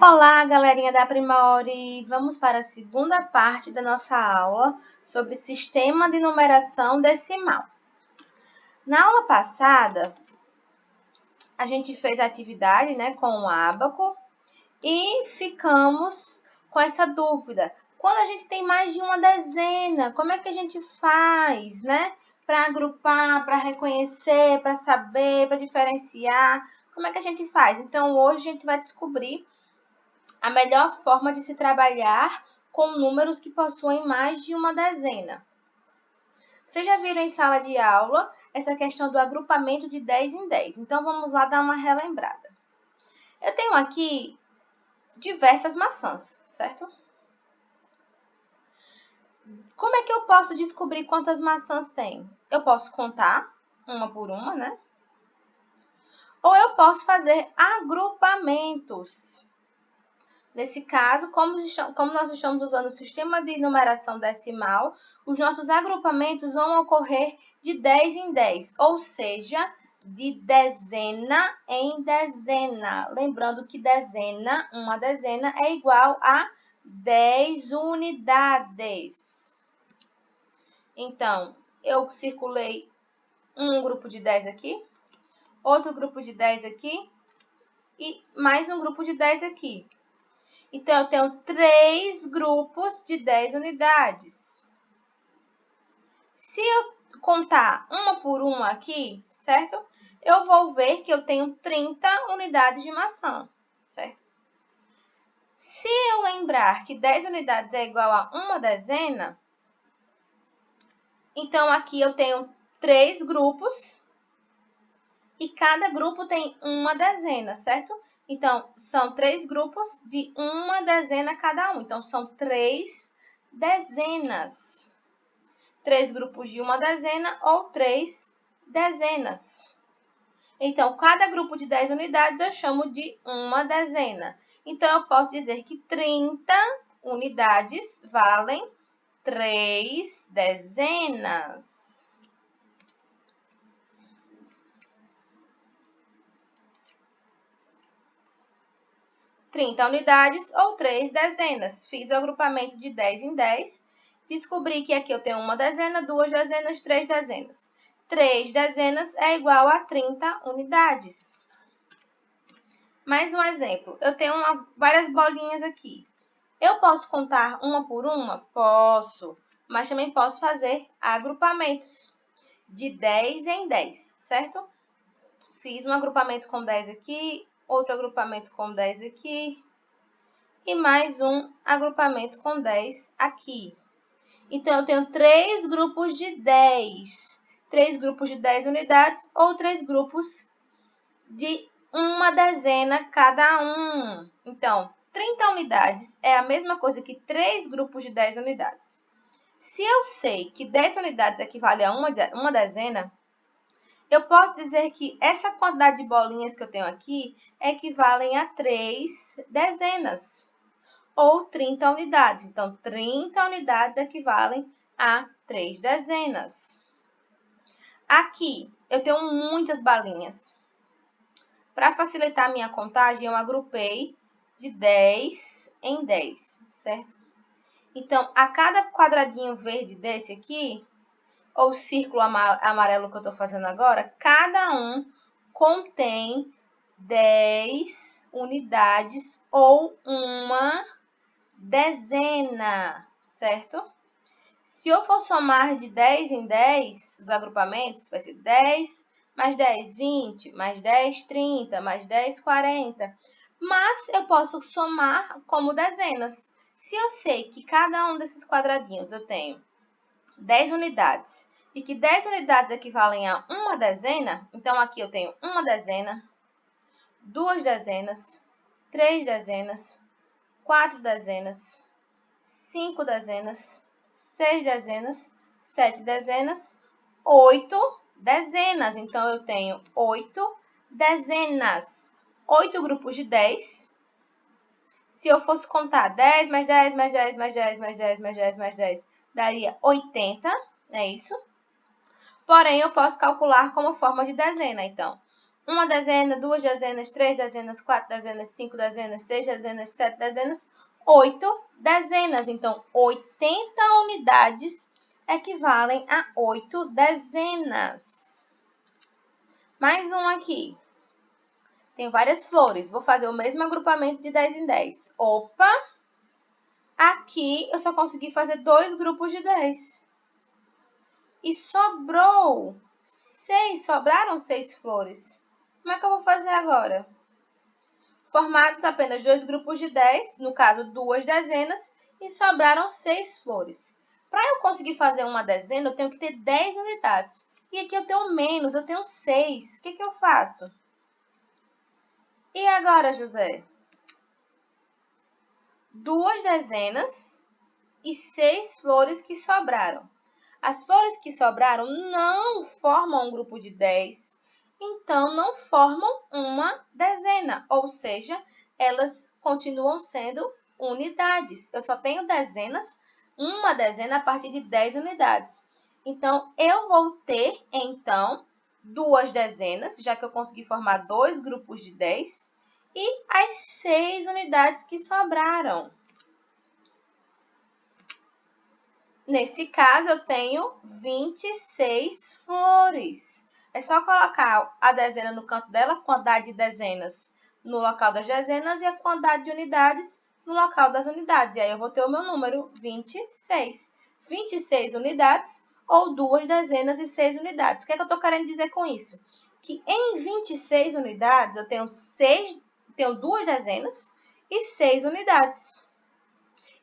Olá, galerinha da Primori! Vamos para a segunda parte da nossa aula sobre sistema de numeração decimal. Na aula passada, a gente fez a atividade, com o ábaco e ficamos com essa dúvida. Quando a gente tem mais de uma dezena, como é que a gente faz, para agrupar, para reconhecer, para saber, para diferenciar? Como é que a gente faz? Então, hoje a gente vai descobrir a melhor forma de se trabalhar com números que possuem mais de uma dezena. Vocês já viram em sala de aula essa questão do agrupamento de 10 em 10. Então, vamos lá dar uma relembrada. Eu tenho aqui diversas maçãs, certo? Como é que eu posso descobrir quantas maçãs tem? Eu posso contar uma por uma, Ou eu posso fazer agrupamentos. Nesse caso, como nós estamos usando o sistema de numeração decimal, os nossos agrupamentos vão ocorrer de 10 em 10, ou seja, de dezena em dezena. Lembrando que uma dezena é igual a 10 unidades. Então, eu circulei um grupo de 10 aqui, outro grupo de 10 aqui e mais um grupo de 10 aqui. Então, eu tenho 3 grupos de 10 unidades. Se eu contar uma por uma aqui, certo? Eu vou ver que eu tenho 30 unidades de maçã, certo? Se eu lembrar que 10 unidades é igual a uma dezena, então aqui eu tenho 3 grupos e cada grupo tem uma dezena, certo? Então, são 3 grupos de uma dezena cada um. Então, são 3 dezenas. 3 grupos de uma dezena ou 3 dezenas. Então, cada grupo de 10 unidades eu chamo de uma dezena. Então, eu posso dizer que 30 unidades valem 3 dezenas. 30 unidades ou 3 dezenas. Fiz o agrupamento de 10 em 10. Descobri que aqui eu tenho uma dezena, 2 dezenas, 3 dezenas. 3 dezenas é igual a 30 unidades. Mais um exemplo. Eu tenho várias bolinhas aqui. Eu posso contar uma por uma? Posso. Mas também posso fazer agrupamentos de 10 em 10, certo? Fiz um agrupamento com 10 aqui, outro agrupamento com 10 aqui e mais um agrupamento com 10 aqui. Então, eu tenho 3 grupos de 10. 3 grupos de 10 unidades ou 3 grupos de uma dezena cada um. Então, 30 unidades é a mesma coisa que 3 grupos de 10 unidades. Se eu sei que 10 unidades equivale a uma dezena, eu posso dizer que essa quantidade de bolinhas que eu tenho aqui equivalem a 3 dezenas, ou 30 unidades. Então, 30 unidades equivalem a 3 dezenas. Aqui, eu tenho muitas balinhas. Para facilitar a minha contagem, eu agrupei de 10 em 10, certo? Então, a cada quadradinho verde desse aqui, ou círculo amarelo que eu estou fazendo agora, cada um contém 10 unidades ou uma dezena, certo? Se eu for somar de 10 em 10, os agrupamentos, vai ser 10 mais 10, 20, mais 10, 30, mais 10, 40. Mas eu posso somar como dezenas. Se eu sei que cada um desses quadradinhos eu tenho 10 unidades e que 10 unidades equivalem a uma dezena, então aqui eu tenho uma dezena, 2 dezenas, 3 dezenas, 4 dezenas, 5 dezenas, 6 dezenas, 7 dezenas, 8 dezenas. Então, eu tenho 8 dezenas, 8 grupos de 10. Se eu fosse contar 10 mais 10 mais 10 mais 10 mais 10 mais 10 mais 10, daria 80, é isso? Porém, eu posso calcular como forma de dezena. Então, uma dezena, 2 dezenas, 3 dezenas, 4 dezenas, 5 dezenas, 6 dezenas, 7 dezenas, 8 dezenas. Então, 80 unidades equivalem a 8 dezenas. Mais um aqui. Tem várias flores. Vou fazer o mesmo agrupamento de 10 em 10. Opa! Aqui eu só consegui fazer 2 grupos de 10. E sobrou 6. Sobraram 6 flores. Como é que eu vou fazer agora? Formados apenas 2 grupos de 10, no caso 2 dezenas, e sobraram 6 flores. Para eu conseguir fazer uma dezena, eu tenho que ter 10 unidades. E aqui eu tenho menos, eu tenho 6. O que eu faço? E agora, José? 2 dezenas e 6 flores que sobraram. As flores que sobraram não formam um grupo de 10, então não formam uma dezena, ou seja, elas continuam sendo unidades. Eu só tenho dezenas, uma dezena a partir de 10 unidades. Então, eu vou ter, então, 2 dezenas, já que eu consegui formar 2 grupos de 10, e as 6 unidades que sobraram. Nesse caso, eu tenho 26 flores. É só colocar a dezena no canto dela, a quantidade de dezenas no local das dezenas e a quantidade de unidades no local das unidades. E aí, eu vou ter o meu número 26. 26 unidades ou 2 dezenas e 6 unidades. O que é que eu estou querendo dizer com isso? Que em 26 unidades, eu tenho 2 dezenas e 6 unidades.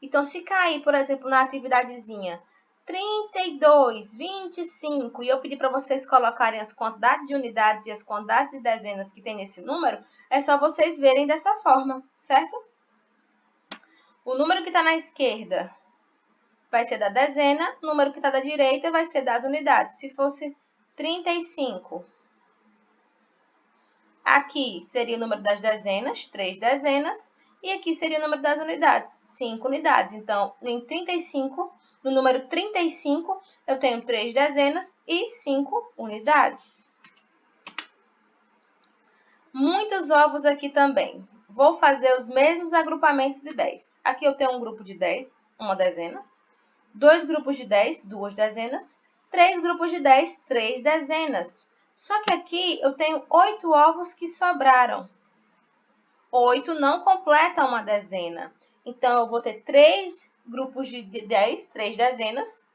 Então, se cair, por exemplo, na atividadezinha 32, 25, e eu pedir para vocês colocarem as quantidades de unidades e as quantidades de dezenas que tem nesse número, é só vocês verem dessa forma, certo? O número que está na esquerda vai ser da dezena, o número que está da direita vai ser das unidades. Se fosse 35, aqui seria o número das dezenas, 3 dezenas, e aqui seria o número das unidades, 5 unidades. Então, no número 35, eu tenho 3 dezenas e 5 unidades. Muitos ovos aqui também. Vou fazer os mesmos agrupamentos de 10. Aqui eu tenho um grupo de 10, uma dezena. 2 grupos de 10, 2 dezenas. 3 grupos de 10, 3 dezenas. Só que aqui eu tenho 8 ovos que sobraram. 8 não completa uma dezena. Então, eu vou ter 3 grupos de 10, 3 dezenas,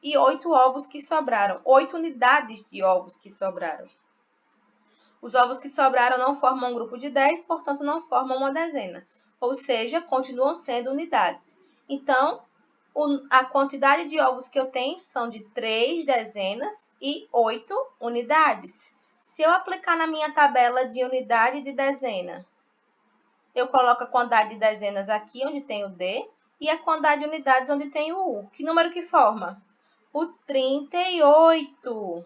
e 8 ovos que sobraram. 8 unidades de ovos que sobraram. Os ovos que sobraram não formam um grupo de 10, portanto, não formam uma dezena. Ou seja, continuam sendo unidades. Então, a quantidade de ovos que eu tenho são de 3 dezenas e 8 unidades. Se eu aplicar na minha tabela de unidade de dezena, eu coloco a quantidade de dezenas aqui, onde tem o D, e a quantidade de unidades, onde tem o U. Que número que forma? O 38.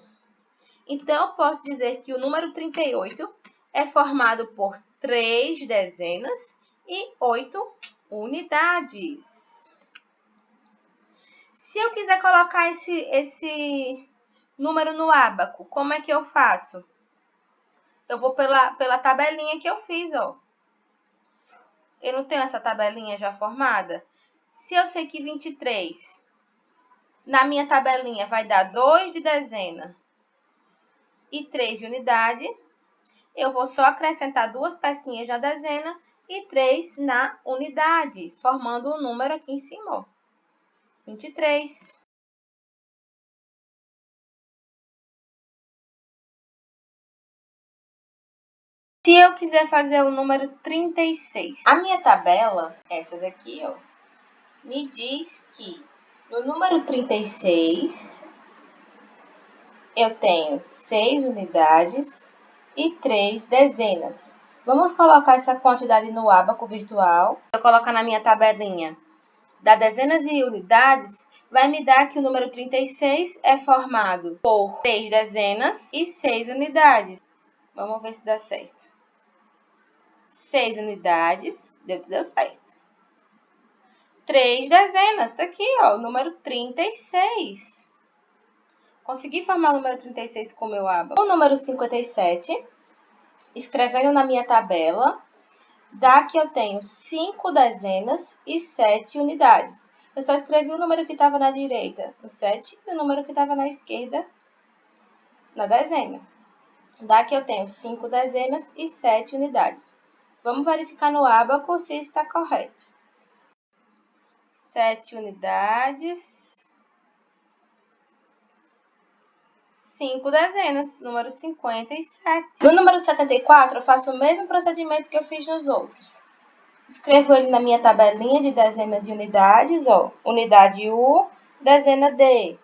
Então, eu posso dizer que o número 38 é formado por 3 dezenas e 8 unidades. Se eu quiser colocar esse número no ábaco, como é que eu faço? Eu vou pela tabelinha que eu fiz, ó. Eu não tenho essa tabelinha já formada? Se eu sei que 23, na minha tabelinha, vai dar 2 de dezena e 3 de unidade, eu vou só acrescentar 2 pecinhas na dezena e 3 na unidade, formando o número aqui em cima, ó. 23. Se eu quiser fazer o número 36, a minha tabela, essa daqui, ó, me diz que no número 36, eu tenho 6 unidades e 3 dezenas. Vamos colocar essa quantidade no ábaco virtual. Se eu colocar na minha tabelinha da dezenas e unidades, vai me dar que o número 36 é formado por 3 dezenas e 6 unidades. Vamos ver se dá certo. 6 unidades, deu certo. 3 dezenas, tá aqui, ó, o número 36. Consegui formar o número 36 com o meu ábaco. O número 57 escrevendo na minha tabela, dá que eu tenho 5 dezenas e 7 unidades. Eu só escrevi o número que estava na direita no 7 e o número que estava na esquerda na dezena. Dá que eu tenho 5 dezenas e 7 unidades. Vamos verificar no ábaco se está correto. 7 unidades, 5 dezenas, número 57. No número 74, eu faço o mesmo procedimento que eu fiz nos outros. Escrevo ele na minha tabelinha de dezenas e unidades, ó. Unidade U, dezena D.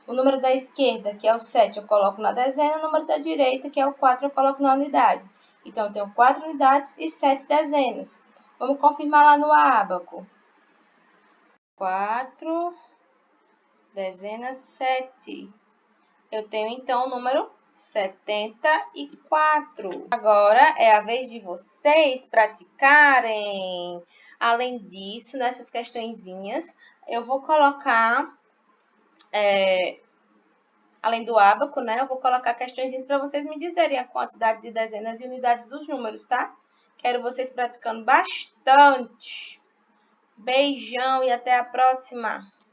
O número da esquerda, que é o 7, eu coloco na dezena. O número da direita, que é o 4, eu coloco na unidade. Então, eu tenho 4 unidades e 7 dezenas. Vamos confirmar lá no ábaco. 4, dezenas, 7. Eu tenho, então, o número 74. Agora é a vez de vocês praticarem. Além disso, nessas questõezinhas, eu vou colocar, além do ábaco, né? Eu vou colocar questõezinhas para vocês me dizerem a quantidade de dezenas e unidades dos números, tá? Quero vocês praticando bastante. Beijão e até a próxima!